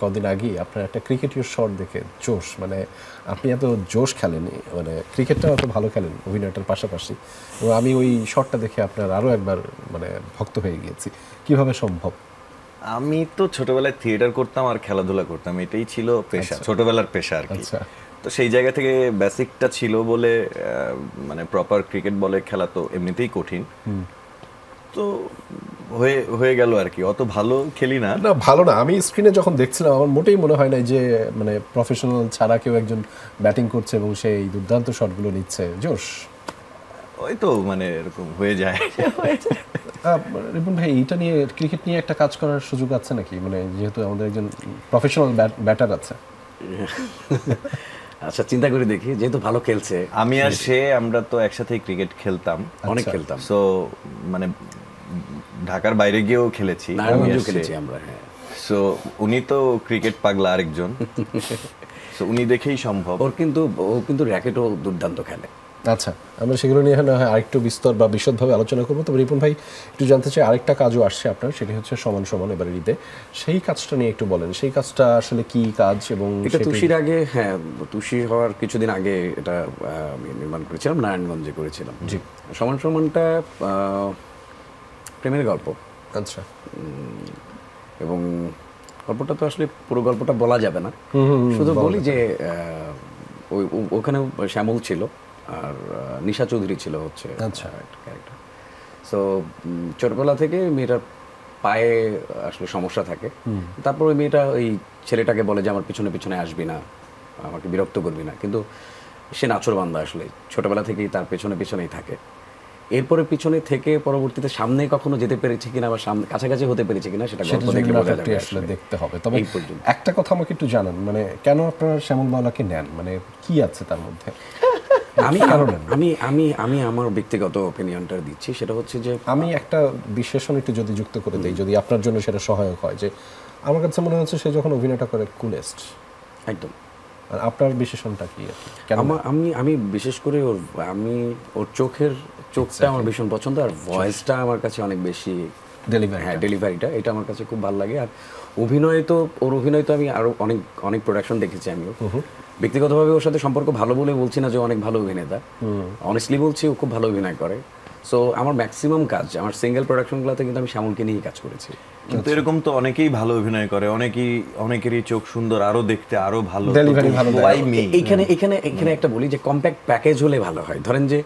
কদিন আগেই আপনার একটা ক্রিকেটীয় শট দেখে জোশ, মানে আপনি এত জোশ খেলেন, মানে ক্রিকেটটাও এত ভালো খেলেন অভিনয়টার পাশাপাশি, এবং আমি ওই শটটা দেখে আপনার আরও একবার মানে ভক্ত হয়ে গিয়েছি। কিভাবে সম্ভব? আমি তো ছোটবেলায় থিয়েটার করতাম আর খেলাধুলা করতাম, এটাই ছিল পেশা, ছোটবেলার পেশা আর কি। তো সেই জায়গা থেকে বেসিকটা ছিল বলে মানে প্রপার ক্রিকেট বলে খেলা তো এমনিতেই কঠিন, তো হয়ে গেল আর কি। অত ভালো খেলি না। না ভালো না, আমি স্ক্রিনে যখন দেখছিলাম আমার মোটেই মনে হয় না যে মানে প্রফেশনাল ছাড়া কেউ একজন ব্যাটিং করছে এবং সেই দুর্দান্ত শটগুলো নিচ্ছে। জোশ ওই তো মানে এরকম হয়ে যায়। রিপন ভাই, এইটা নিয়ে ক্রিকেট নিয়ে একটা কাজ করার সুযোগ আছে নাকি, মানে যেহেতু আমাদের একজন প্রফেশনাল ব্যাটার আছে? আচ্ছা চিন্তা করে দেখি, যেহেতু ভালো খেলছে। আমি আর সে আমরা তো একসাথেই ক্রিকেট খেলতাম, অনেক খেলতাম। সো মানে ঢাকার বাইরে গিয়েও খেলেছি, নারায়ণগঞ্জেও খেলেছি আমরা। হ্যাঁ, সো উনি তো ক্রিকেট পাগলা আরেকজন, সো উনি দেখেই সম্ভব। ও কিন্তু র্যাকেটও দুর্দান্ত খেলে। আচ্ছা, আমরা সেগুলো নিয়ে না হয় আরেকটু বিস্তর বা বিশদভাবে আলোচনা করবো। তবে রিপন ভাই, একটু জানতে চাই আরেকটা কাজও আসছে আপনার, সেটি হচ্ছে সমান সমান এবারে ঈদে, সেই কাজটা নিয়ে একটু বলেন। সেই কাজটা আসলে কি কাজ? এবং এটা তুষির আগে, হ্যাঁ তুষি হওয়ার কিছুদিন আগে এটা আমি নির্মাণ করেছিলাম, নারায়ণগঞ্জে করেছিলাম। জি, সমান সমানটা প্রেমের গল্প। আচ্ছা, এবং গল্পটা তো আসলে পুরো গল্পটা বলা যাবে না, শুধু বলি যে ওখানে শ্যামল ছিল আর নিশা চৌধুরী ছিল হচ্ছে একটা ক্যারেক্টার। সো ছোটবেলা থেকে মেয়েটার পায়ে আসলে সমস্যা থাকে। তারপর ওই মেয়েটা ওই ছেলেটাকে বলে যে আমার পিছনে পিছনে আসবি না, আমাকে বিরক্ত করবি না, কিন্তু সে নাছোড়বান্দা, আসলে ছোটবেলা থেকেই তার পেছনে পেছনেই থাকে। এরপরে পিছনে থেকে পরবর্তীতে সামনে কখনো যেতে পেরেছে কিনা বা সামনে কাছাকাছি হতে পেরেছে কিনা সেটা গল্প দেখলে বোঝা যাবে, আসলে দেখতে হবে। তবে একটা কথা আমাকে একটু জানান, মানে কেন আপনারা শ্যামল মাওলাকে নেন, মানে কি আছে তার মধ্যে? আমি আমার ব্যক্তিগত অপিনিয়নটা দিচ্ছি, সেটা হচ্ছে যে আমি একটা বিশেষণ একটু যদি যুক্ত করে দেই, যদি আপনার জন্য সেটা সহায়ক হয়, যে আমার কাছে মনে হচ্ছে সে যখন অভিনয়টা করে কুলেস্ট একদম। আপনার বিশেষণটা কি? আমি বিশেষ করে ওর চোখটা আমার ভীষণ পছন্দ, আর ভয়েসটা আমার কাছে অনেক বেশি ডেলিভারিটা এটা আমার কাছে খুব ভালো লাগে। আর ওর অভিনয় তো আমি আরো অনেক প্রোডাকশন দেখেছি আমিও। ব্যক্তিগতভাবে ওর সাথে সম্পর্ক ভালো বলে বলছি না যে অনেক ভালো অভিনেতা, অনেস্টলি বলছি ও খুব ভালো অভিনয় করে। সো আমার ম্যাক্সিমাম কাজ, আমার সিঙ্গেল প্রোডাকশনগুলোতে কিন্তু আমি শ্যামলকে নিয়েই কাজ করেছি। কিন্তু এরকম তো অনেকেই ভালো অভিনয় করে, অনেকেরই চোখ সুন্দর, আরো দেখতে আরো ভালো। এখানে একটা বলি যে কম্প্যাক্ট প্যাকেজ হলে ভালো হয়। ধরেন যে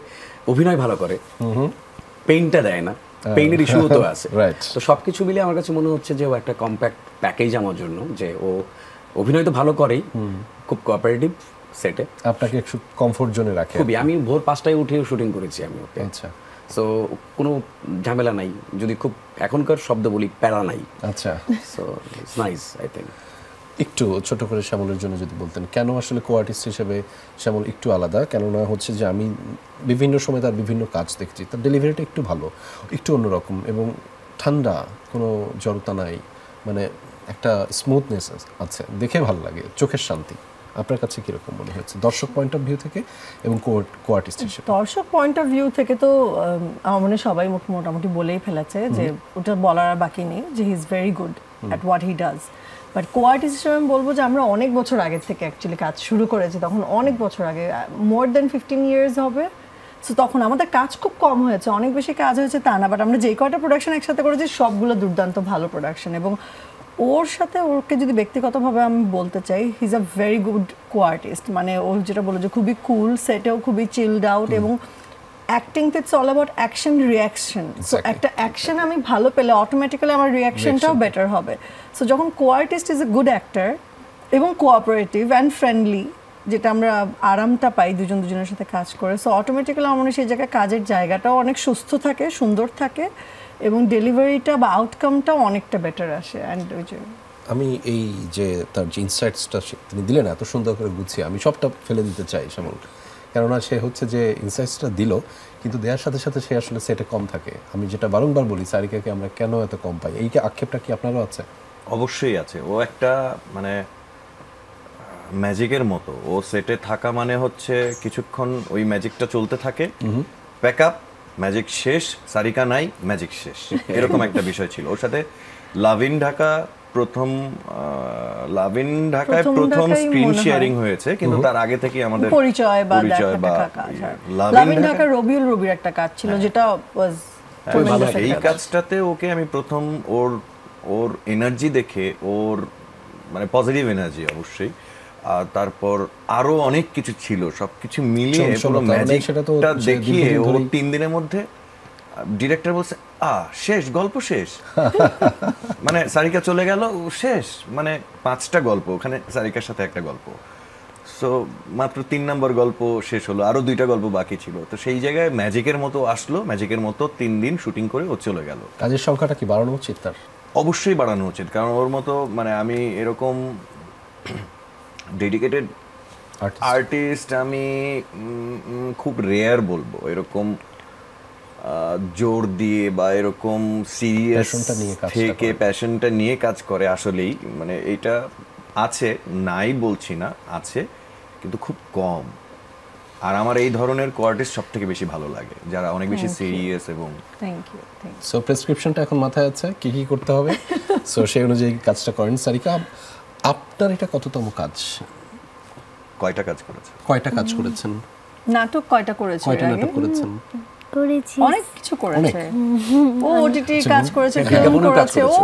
অভিনয় ভালো করে, পেইনটা দেয় না, পেইনের ইস্যুও তো আছে। তো সবকিছু মিলে আমার কাছে মনে হচ্ছে যে ও একটা কম্প্যাক্ট প্যাকেজ আমার জন্য, যে ও অভিনয় তো ভালো করেই, খুব কোঅপারেটিভ সেটে, আপনাকে একটু কমফোর্ট জোনে রাখে খুবই। আমি ভোর 5টায় উঠেও শুটিং করেছি আমি ওকে। আচ্ছা, সো কোনো ঝামেলা নাই, যদি খুব এখনকার শব্দ বলি প্যারা নাই। আচ্ছা, so it's nice I think. একটু ছোট করে শ্যামলের জন্য যদি বলতেন, কেন আসলে কো-আর্টিস্ট হিসেবে শ্যামল একটু আলাদা? কেননা হচ্ছে যে আমি বিভিন্ন সময় তার বিভিন্ন কাজ দেখছি, তার ডেলিভারিটা একটু ভালো, একটু অন্যরকম, এবং ঠান্ডা, কোনো জড়তা নাই, মানে একটা স্মুথনেস আছে, দেখে ভালো লাগে, চোখের শান্তি। আপনার কাছে কিরকম মনে হয়েছে দর্শক পয়েন্ট অফ ভিউ থেকে এবং কো-আর্টিস্ট হিসেবে? দর্শক পয়েন্ট অফ ভিউ থেকে তো আমার মনে সবাই মোটামুটি বলেই ফেলেছে যে ওটা বলার আর বাকি নেই, যে he is very good at what he does. But co-artist হিসেবে আমি বলবো যে আমরা অনেক বছর আগে থেকে অ্যাকচুয়ালি কাজ শুরু করেছি, তখন অনেক বছর আগে, মোর দেন 15 years হবে। সো তখন আমাদের কাজ খুব কম হয়েছে, অনেক বেশি কাজ হয়েছে তা না, বাট আমরা যে কয়টা প্রোডাকশন একসাথে করেছি সবগুলো দুর্দান্ত ভালো প্রোডাকশন। এবং ওকে যদি ব্যক্তিগতভাবে আমি বলতে চাই, he is a very good co-artist. মানে ও যেটা বলো যে খুবই কুল, সেটেও খুবই চিলড আউট, এবং acting it's all about action reaction. So একটা অ্যাকশন আমি ভালো পেলে অটোমেটিক্যালি আমার রিয়াকশনটাও বেটার হবে। সো যখন কো-আর্টিস্ট ইজ এ গুড অ্যাক্টর এবং কোঅপারেটিভ অ্যান্ড ফ্রেন্ডলি, যেটা আমরা আরামটা পাই দুজনের সাথে কাজ করে, সো অটোমেটিক্যালি আমার মনে হয় সেই জায়গায় কাজের জায়গাটাও অনেক সুস্থ থাকে, সুন্দর থাকে, এবং ডেলিভারিটা বা আউটকামটাও অনেকটা বেটার আসে। অ্যান্ড ওই যে আমি এই যে তার যে ইনসাইটসটা তিনি দিলেন এত সুন্দর করে গুছিয়ে, আমি সবটা ফেলে দিতে চাই শ্যামল, কেননা সে হচ্ছে যে ইনসাইটসটা দিল, কিন্তু দেওয়ার সাথে সাথে সে আসলে সেটে কম থাকে। আমি যেটা বারংবার বলি, সারিকাকে আমরা কেন এত কম পাই, এই আক্ষেপটা কি আপনারও আছে? অবশ্যই আছে। ও একটা মানে ম্যাজিকের মতো, ও সেটে থাকা মানে হচ্ছে কিছুক্ষণ ওই ম্যাজিকটা চলতে থাকে, প্যাক আপ, ম্যাজিক শেষ, সারিকা নাই, ম্যাজিক শেষ, এরকম একটা বিষয় ছিল ওর সাথে। লাভ ইন ঢাকা প্রথম লাভ ইন ঢাকায় প্রথম ঢাকায় স্ক্রিন মনে হয়। শেয়ারিং হয়েছে, কিন্তু তার আগে থেকে আমাদের পরিচয় বা পরিচয় বা দেখা কাজ লাভ লাভ ইন ঢাকা ঢাকা রবিউল রবির একটা কাজ ছিল যেটা ওয়াজ এই কাজটাতে ওকে আমি প্রথম ওর এনার্জি দেখে, ওর মানে পজিটিভ এনার্জি অবশ্যই, আর তারপর আরো অনেক কিছু ছিল, সবকিছু মিলিয়ে পুরো ম্যাজিকটা দেখিয়ে ও 3 দিনের মধ্যে ডিরেক্টর বলছে শেষ, গল্প শেষ। মানে সারিকা চলে গেল, শেষ, মানে 5টা গল্প, ওখানে সারিকার সাথে একটা গল্প, সো মাত্র 3 নম্বর গল্প শেষ হলো, আরো 2টা গল্প বাকি ছিল। তো সেই জায়গায় ম্যাজিকের মতো আসলো, ম্যাজিকের মতো 3 দিন শুটিং করে ও চলে গেল। কাজের সংখ্যাটা কি বাড়ানো উচিত তার? অবশ্যই বাড়ানো উচিত, কারণ ওর মতো মানে আমি এরকম ডেডিকেটেড আর্টিস্ট আমি খুব রেয়ার বলবো, এরকম জোর দিয়ে বা এরকম সিরিয়াস থেকে প্যাশনটা নিয়ে কাজ করে। আসলেই মানে এটা আছে, নাই বলছি না, আছে, কিন্তু খুব কম। আর আমার এই ধরনের কোয়ার্টিস্ট সব থেকে বেশি ভালো লাগে, যারা অনেক বেশি সিরিয়াস। এবং থ্যাংক ইউ। সো প্রেসক্রিপশনটা এখন মাথায় আছে কি কি করতে হবে, সো সেই অনুযায়ী কাজটা করেন। সারিকা, আপনার এটা কততম কাজ? কয়টা কাজ করেছে? কয়টা কাজ করেছেন? নাটক কয়টা করেছে? কয়টা নাটক করেছেন? করেছি, অনেক কিছু করেছে। ও ওটিটি কাজ করেছে, ফিল্ম করেছে, ও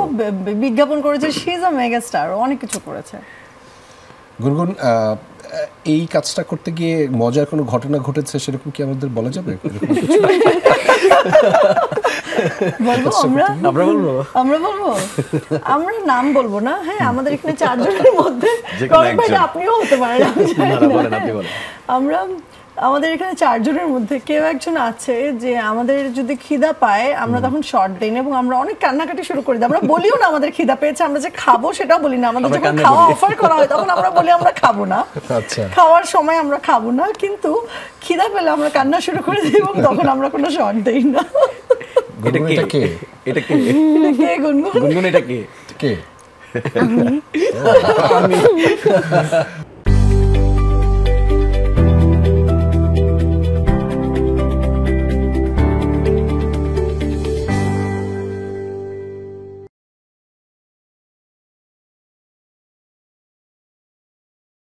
বিজ্ঞাপন করেছে, she is a mega star, অনেক কিছু করেছে। গুনগুন, এই কাজটা করতে গিয়ে মজার কোনো ঘটনা ঘটেছে সেরকম কি আমাদের বলা যাবে? আমরা বলবো, আমরা নাম বলবো না। হ্যাঁ, আমাদের এখানে 4 জনের মধ্যে আপনিও হতে পারেন, আমরা আমাদের এখানে 4 জনের মধ্যে কেউ একজন আছে যে আমাদের যদি খিদা পায় আমরা তখন শর্ট দেই না, এবং আমরা অনেক কান্নাকাটি শুরু করে দিই। আমরা বলিও না আমাদের খিদা পেয়েছে, আমরা যে খাবো সেটাও বলি না। আমাদের যখন খাওয়া অফার করা হয় তখন আমরা বলি আমরা খাবো না, খাওয়ার সময় আমরা খাবো না, কিন্তু খিদা পেলে আমরা কান্না শুরু করে দিই এবং তখন আমরা কোনো শর্ট দেই না। এটা কে? এটা কে? গুনগুন। গুনগুন এটা কে? কে? আমি